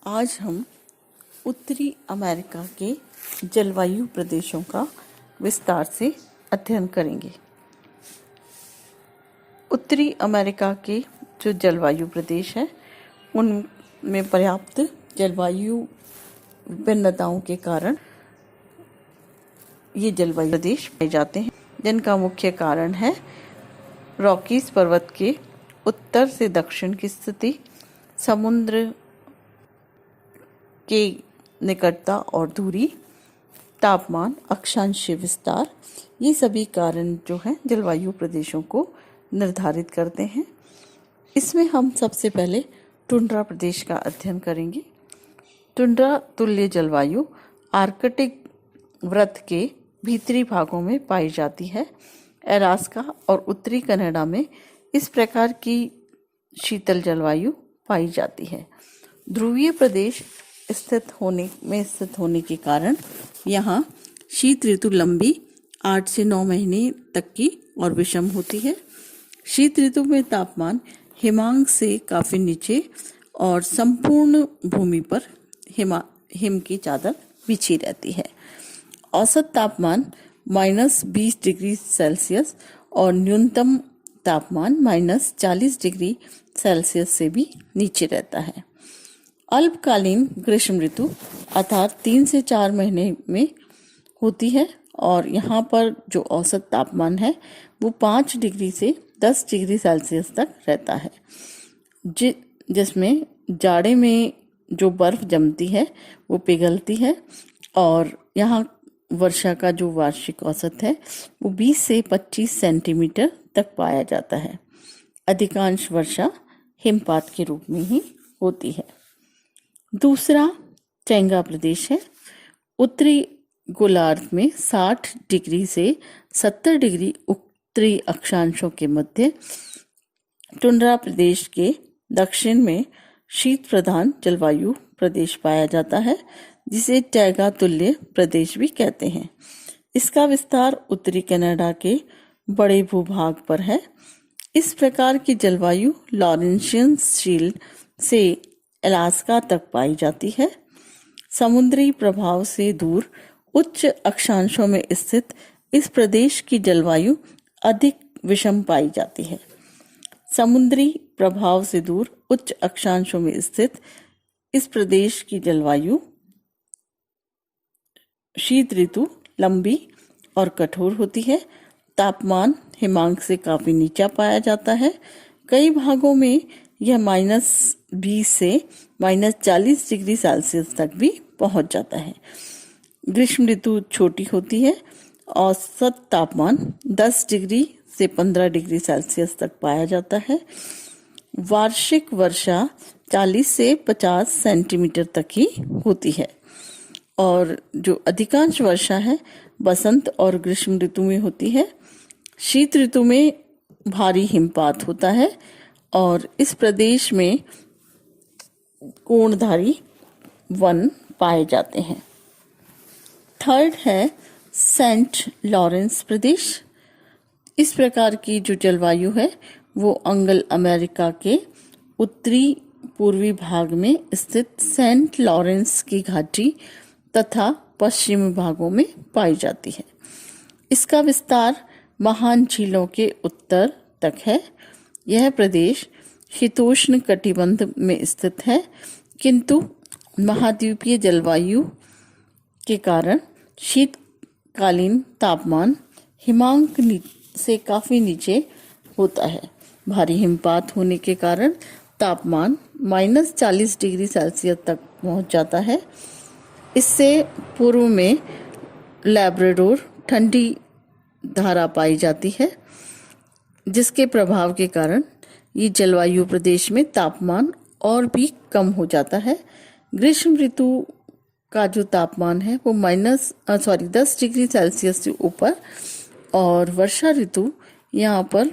आज हम उत्तरी अमेरिका के जलवायु प्रदेशों का विस्तार से अध्ययन करेंगे। उत्तरी अमेरिका के जो जलवायु प्रदेश हैं उनमें पर्याप्त जलवायु विभिन्नताओं के कारण ये जलवायु प्रदेश पाए जाते हैं, जिनका मुख्य कारण है रॉकीज पर्वत के उत्तर से दक्षिण की स्थिति, समुद्र के निकटता और दूरी, तापमान, अक्षांशीय विस्तार। ये सभी कारण जो हैं जलवायु प्रदेशों को निर्धारित करते हैं। इसमें हम सबसे पहले टुंड्रा प्रदेश का अध्ययन करेंगे। टुंड्रा तुल्य जलवायु आर्कटिक वृत्त के भीतरी भागों में पाई जाती है। अलास्का और उत्तरी कनाडा में इस प्रकार की शीतल जलवायु पाई जाती है। ध्रुवीय प्रदेश स्थित होने के कारण यहाँ शीत ऋतु लंबी 8 से 9 महीने तक की और विषम होती है। शीत ऋतु में तापमान हिमांक से काफी नीचे और संपूर्ण भूमि पर हिम की चादर बिछी रहती है। औसत तापमान -20 डिग्री सेल्सियस और न्यूनतम तापमान -40 डिग्री सेल्सियस से भी नीचे रहता है। अल्पकालीन ग्रीष्म ऋतु अर्थात 3 से 4 महीने में होती है और यहाँ पर जो औसत तापमान है वो 5 डिग्री से 10 डिग्री सेल्सियस तक रहता है, जिसमें जाड़े में जो बर्फ जमती है वो पिघलती है और यहाँ वर्षा का जो वार्षिक औसत है वो 20 से 25 सेंटीमीटर तक पाया जाता है। अधिकांश वर्षा हिमपात के रूप में ही होती है। दूसरा चेंगा प्रदेश है। उत्तरी गोलार्ध में 60 डिग्री से 70 डिग्री उत्तरी अक्षांशों के मध्य टुंड्रा प्रदेश के दक्षिण में शीत प्रधान जलवायु प्रदेश पाया जाता है, जिसे टैगा तुल्य प्रदेश भी कहते हैं। इसका विस्तार उत्तरी कनाडा के बड़े भूभाग पर है। इस प्रकार की जलवायु लॉरेंशियन शील्ड से अलास्का तक पाई जाती है। समुद्री प्रभाव से दूर उच्च अक्षांशों में स्थित इस प्रदेश की जलवायु अधिक विषम पाई जाती है। समुद्री प्रभाव से दूर उच्च अक्षांशों में स्थित इस प्रदेश की जलवायु शीत ऋतु लंबी और कठोर होती है। तापमान हिमांक से काफी नीचा पाया जाता है। कई भागों में यह -20 से -40 डिग्री सेल्सियस तक भी पहुंच जाता है। ग्रीष्म ऋतु छोटी होती है। औसत तापमान 10 डिग्री से 15 डिग्री सेल्सियस तक पाया जाता है। वार्षिक वर्षा 40 से 50 सेंटीमीटर तक ही होती है और जो अधिकांश वर्षा है बसंत और ग्रीष्म ऋतु में होती है। शीत ऋतु में भारी हिमपात होता है और इस प्रदेश में कोणधारी वन पाए जाते हैं। थर्ड है सेंट लॉरेंस प्रदेश। इस प्रकार की जो जलवायु है वो अंगल अमेरिका के उत्तरी पूर्वी भाग में स्थित सेंट लॉरेंस की घाटी तथा पश्चिमी भागों में पाई जाती है। इसका विस्तार महान झीलों के उत्तर तक है। यह प्रदेश शीतोष्ण कटिबंध में स्थित है, किंतु महाद्वीपीय जलवायु के कारण शीतकालीन तापमान हिमांक से काफी नीचे होता है। भारी हिमपात होने के कारण तापमान -40 डिग्री सेल्सियस तक पहुंच जाता है। इससे पूर्व में लैब्राडोर ठंडी धारा पाई जाती है, जिसके प्रभाव के कारण ये जलवायु प्रदेश में तापमान और भी कम हो जाता है। ग्रीष्म ऋतु का जो तापमान है वो 10 डिग्री सेल्सियस से ऊपर और वर्षा ऋतु यहाँ पर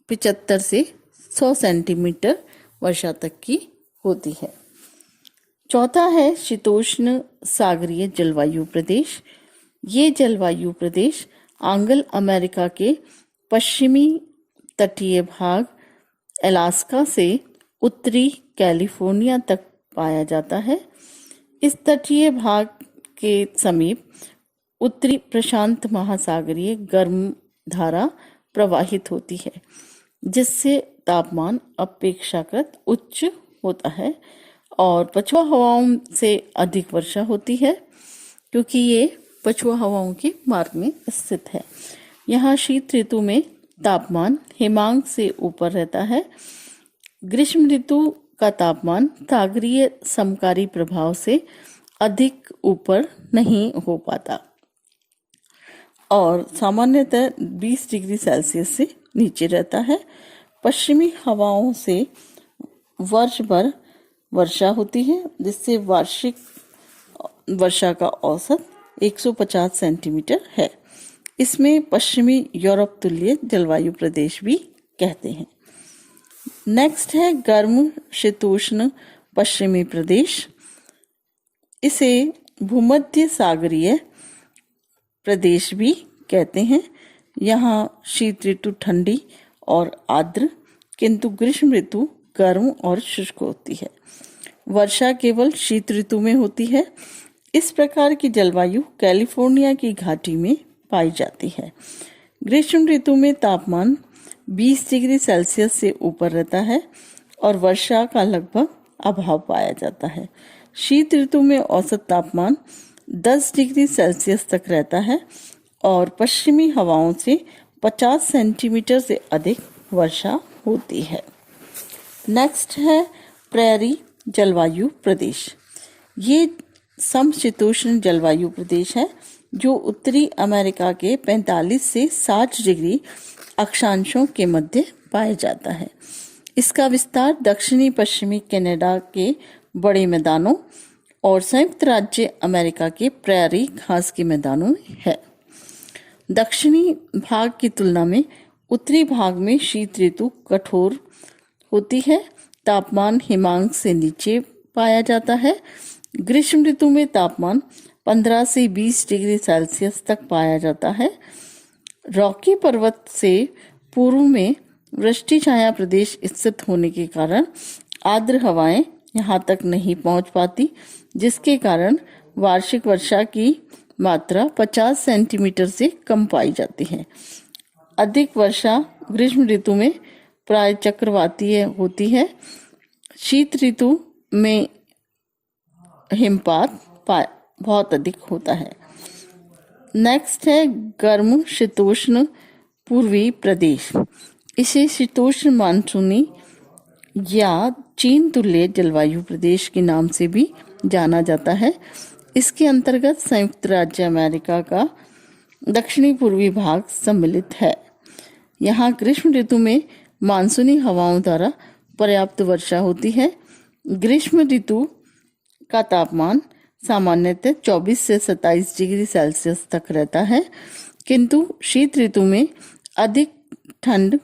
75 से 100 सेंटीमीटर वर्षा तक की होती है। चौथा है शीतोष्ण सागरीय जलवायु प्रदेश। ये जलवायु प्रदेश अंगल अमेरिका के पश्चिमी तटीय भाग अलास्का से उत्तरी कैलिफोर्निया तक पाया जाता है। इस तटीय भाग के समीप उत्तरी प्रशांत महासागरीय गर्म धारा प्रवाहित होती है, जिससे तापमान अपेक्षाकृत उच्च होता है और पछुआ हवाओं से अधिक वर्षा होती है, क्योंकि ये पछुआ हवाओं के मार्ग में स्थित है। यहाँ शीत ऋतु में तापमान हिमांक से ऊपर रहता है। ग्रीष्म ऋतु का तापमान सागरीय समकारी प्रभाव से अधिक ऊपर नहीं हो पाता और सामान्यतः 20 डिग्री सेल्सियस से नीचे रहता है। पश्चिमी हवाओं से वर्ष भर वर्षा होती है, जिससे वार्षिक वर्षा का औसत 150 सेंटीमीटर है। इसमें पश्चिमी यूरोप तुल्य जलवायु प्रदेश भी कहते हैं। नेक्स्ट है गर्म शीतोष्ण पश्चिमी प्रदेश। इसे भूमध्य सागरीय प्रदेश भी कहते हैं। यहाँ शीत ऋतु ठंडी और आर्द्र, किंतु ग्रीष्म ऋतु गर्म और शुष्क होती है। वर्षा केवल शीत ऋतु में होती है। इस प्रकार की जलवायु कैलिफोर्निया की घाटी में पाई जाती है। ग्रीष्म ऋतु में तापमान 20 डिग्री सेल्सियस से ऊपर रहता है और वर्षा का लगभग अभाव पाया जाता है। शीत ऋतु में औसत तापमान 10 डिग्री सेल्सियस तक रहता है और पश्चिमी हवाओं से 50 सेंटीमीटर से अधिक वर्षा होती है। नेक्स्ट है प्रेयरी जलवायु प्रदेश। ये समशीतोष्ण जलवायु प्रदेश है जो उत्तरी अमेरिका के 45 से 60 डिग्री अक्षांशों के मध्य पाया जाता है। इसका विस्तार दक्षिणी पश्चिमी कनाडा के बड़े मैदानों और संयुक्त राज्य अमेरिका के प्रेयरी घास के मैदानों में है। दक्षिणी भाग की तुलना में उत्तरी भाग में शीत ऋतु कठोर होती है। तापमान हिमांक से नीचे पाया जाता है। ग्रीष्म ऋतु में तापमान 15 से 20 डिग्री सेल्सियस तक पाया जाता है। रॉकी पर्वत से पूर्व में वृष्टि छाया प्रदेश स्थित होने के कारण आर्द्र हवाएं यहां तक नहीं पहुंच पाती, जिसके कारण वार्षिक वर्षा की मात्रा 50 सेंटीमीटर से कम पाई जाती है। अधिक वर्षा ग्रीष्म ऋतु में प्राय चक्रवातीय होती है। शीत ऋतु में हिमपात बहुत अधिक होता है। नेक्स्ट है गर्म शीतोष्ण पूर्वी प्रदेश। इसे शीतोष्ण मानसूनी या चीन तुल्य जलवायु प्रदेश के नाम से भी जाना जाता है। इसके अंतर्गत संयुक्त राज्य अमेरिका का दक्षिणी पूर्वी भाग सम्मिलित है। यहाँ ग्रीष्म ऋतु में मानसूनी हवाओं द्वारा पर्याप्त वर्षा होती है। ग्रीष्म ऋतु का तापमान सामान्यतः 24 से 27 डिग्री सेल्सियस तक रहता है, किंतु शीत ऋतु में अधिक ठंड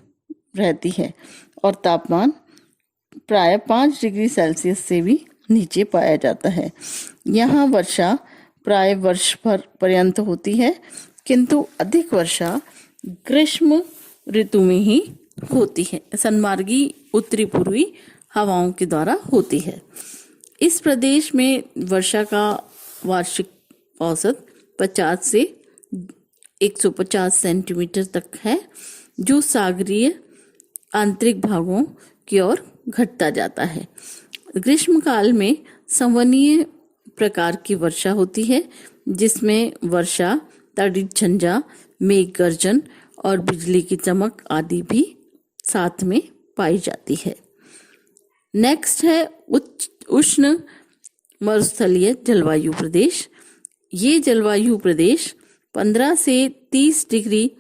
रहती है और तापमान प्राय 5 डिग्री सेल्सियस से भी नीचे पाया जाता है। यहाँ वर्षा प्राय वर्ष भर पर्यंत होती है, किंतु अधिक वर्षा ग्रीष्म ऋतु में ही होती है। सन्मार्गी उत्तरी पूर्वी हवाओं के द्वारा होती है। इस प्रदेश में वर्षा का वार्षिक औसत 50 से 150 सेंटीमीटर तक है, जो सागरीय आंतरिक भागों की ओर घटता जाता है। ग्रीष्म काल में संवहनीय प्रकार की वर्षा होती है, जिसमें वर्षा, तड़ित झंझा, मेघ गर्जन और बिजली की चमक आदि भी साथ में पाई जाती है। नेक्स्ट है उष्ण मरुस्थलीय जलवायु प्रदेश। ये जलवायु प्रदेश 15 से 30 डिग्री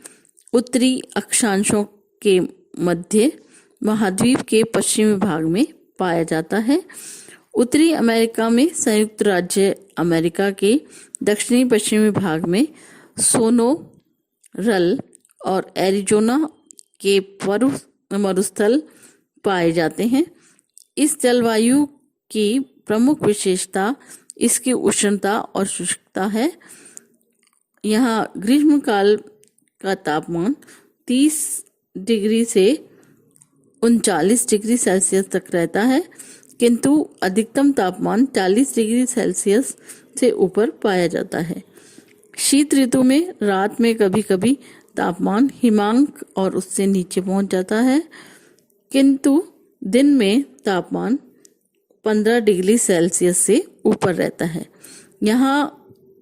उत्तरी अक्षांशों के मध्य महाद्वीप के पश्चिमी भाग में पाया जाता है। उत्तरी अमेरिका में संयुक्त राज्य अमेरिका के दक्षिणी पश्चिमी भाग में सोनोरल और एरिजोना के मरुस्थल पाए जाते हैं। इस जलवायु की प्रमुख विशेषता इसकी उष्णता और शुष्कता है। यहाँ ग्रीष्म काल का तापमान 30 डिग्री से 39 डिग्री सेल्सियस तक रहता है, किंतु अधिकतम तापमान 40 डिग्री सेल्सियस से ऊपर पाया जाता है। शीत ऋतु में रात में कभी कभी तापमान हिमांक और उससे नीचे पहुंच जाता है, किंतु दिन में तापमान 15 डिग्री सेल्सियस से ऊपर रहता है। यहाँ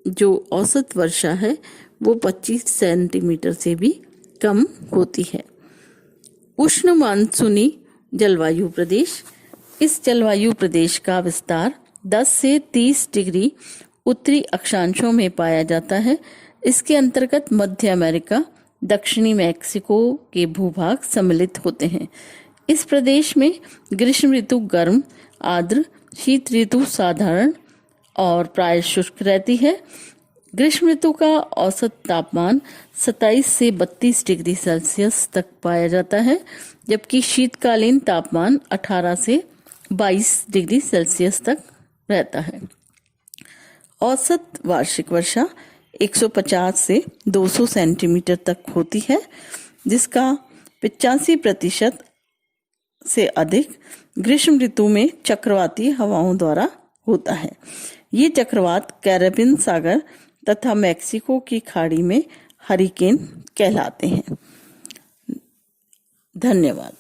जो औसत वर्षा है वो 25 सेंटीमीटर से भी कम होती है। उष्ण मानसूनी जलवायु प्रदेश, इस जलवायु प्रदेश का विस्तार 10 से 30 डिग्री उत्तरी अक्षांशों में पाया जाता है। इसके अंतर्गत मध्य अमेरिका, दक्षिणी मैक्सिको के भूभाग सम्मिलित होते हैं। इस प्रदेश में ग्रीष्म ऋतु गर्म, आर्द्र, शीत ऋतु साधारण और प्राय शुष्क रहती है। ग्रीष्म ऋतु का औसत तापमान 27 से 32 डिग्री सेल्सियस तक पाया जाता है, जबकि शीतकालीन तापमान 18 से 22 डिग्री सेल्सियस तक रहता है। औसत वार्षिक वर्षा 150 से 200 सेंटीमीटर तक होती है, जिसका 85% से अधिक ग्रीष्म ऋतु में चक्रवाती हवाओं द्वारा होता है। ये चक्रवात कैरेबियन सागर तथा मैक्सिको की खाड़ी में हरिकेन कहलाते हैं। धन्यवाद।